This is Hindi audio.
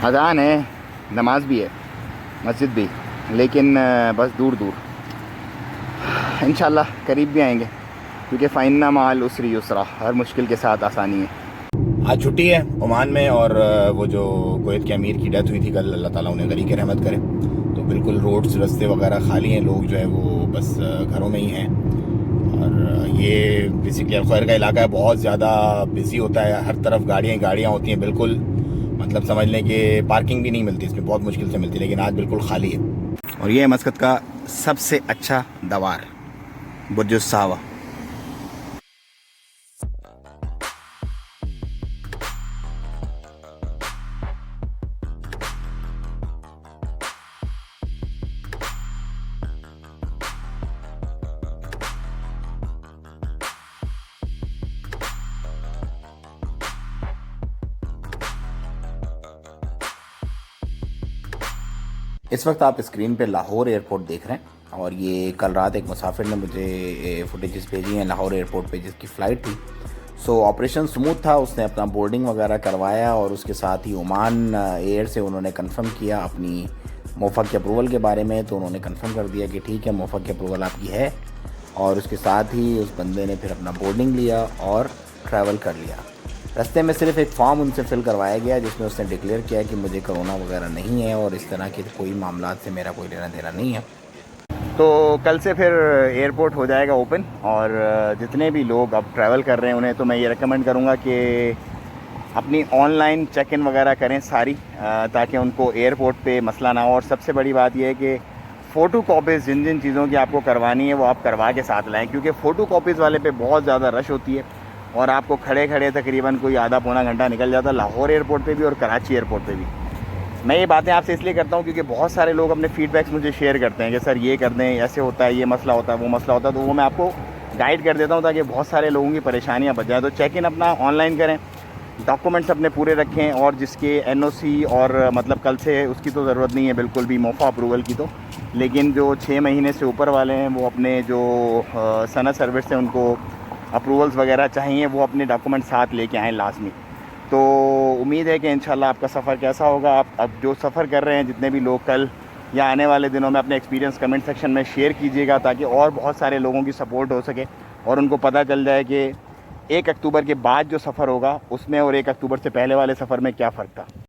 अज़ान है, नमाज भी है, मस्जिद भी, लेकिन बस दूर दूर। इंशाल्लाह करीब भी आएंगे, क्योंकि फ़इन्ना मअल उसरि युसरा, हर मुश्किल के साथ आसानी है। आज छुट्टी है ओमान में, और वो जो कुवैत के अमीर की डेथ हुई थी कल, अल्लाह ताला उन्हें गरीक रहमत करे। तो बिल्कुल रोड्स रास्ते वगैरह खाली हैं, लोग जो है वो बस घरों में ही हैं। और ये बेसिकली खैर का इलाका है, बहुत ज़्यादा बिजी होता है, हर तरफ गाड़ियाँ गाड़ियाँ होती हैं, बिल्कुल मतलब समझ लें कि पार्किंग भी नहीं मिलती इसमें, बहुत मुश्किल से मिलती है, लेकिन आज बिल्कुल खाली है। और ये है मस्कत का सबसे अच्छा दवार, बुर्ज सावा। इस वक्त आप स्क्रीन पे लाहौर एयरपोर्ट देख रहे हैं, और ये कल रात एक मुसाफिर ने मुझे फुटेजेस भेजी हैं लाहौर एयरपोर्ट पे, जिसकी फ़्लाइट थी। सो ऑपरेशन स्मूथ था, उसने अपना बोर्डिंग वगैरह करवाया, और उसके साथ ही ओमान एयर से उन्होंने कंफर्म किया अपनी मोफक के अप्रूवल के बारे में। तो उन्होंने कंफर्म कर दिया कि ठीक है, मोफक की अप्रूवल आपकी है, और उसके साथ ही उस बंदे ने फिर अपना बोर्डिंग लिया और ट्रैवल कर लिया। रास्ते में सिर्फ एक फॉर्म उनसे फिल करवाया गया, जिसमें उसने डिक्लेयर किया कि मुझे कोरोना वगैरह नहीं है, और इस तरह के कोई मामलात से मेरा कोई लेना देना नहीं है। तो कल से फिर एयरपोर्ट हो जाएगा ओपन, और जितने भी लोग अब ट्रैवल कर रहे हैं उन्हें तो मैं ये रेकमेंड करूँगा कि अपनी ऑनलाइन चेक इन वगैरह करें सारी, ताकि उनको एयरपोर्ट पे मसला ना हो। और सबसे बड़ी बात यह है कि फ़ोटो कॉपीज़ जिन जिन चीज़ों की आपको करवानी है वो आप करवा के साथ लाएँ, क्योंकि फ़ोटो कॉपीज़ वाले पे बहुत ज़्यादा रश होती है, और आपको खड़े खड़े तकरीबन कोई आधा पौना घंटा निकल जाता है, लाहौर एयरपोर्ट पे भी और कराची एयरपोर्ट पे भी। मैं ये बातें आपसे इसलिए करता हूँ क्योंकि बहुत सारे लोग अपने फ़ीडबैक्स मुझे शेयर करते हैं कि सर ये कर दें, ऐसे होता है, ये मसला होता है, वो मसला होता है, तो वो मैं आपको गाइड कर देता हूँ ताकि बहुत सारे लोगों की परेशानियाँ बच जाएँ। तो चेक इन अपना ऑनलाइन करें, डॉक्यूमेंट्स अपने पूरे रखें, और जिसके एनओसी और मतलब कल से उसकी तो ज़रूरत नहीं है बिल्कुल भी, मोफा अप्रूवल की तो, लेकिन जो 6 महीने से ऊपर वाले हैं वो अपने जो सनद सर्विस से उनको अप्रूवल्स वगैरह चाहिए, वो अपने डॉक्यूमेंट साथ लेके आएँ लाजमी। तो उम्मीद है कि इंशाल्लाह आपका सफ़र कैसा होगा। आप अब जो सफ़र कर रहे हैं, जितने भी लोग कल या आने वाले दिनों में, अपने एक्सपीरियंस कमेंट सेक्शन में शेयर कीजिएगा, ताकि और बहुत सारे लोगों की सपोर्ट हो सके और उनको पता चल जाए कि 1 अक्टूबर के बाद जो सफ़र होगा उसमें और 1 अक्टूबर से पहले वाले सफ़र में क्या फ़र्क था।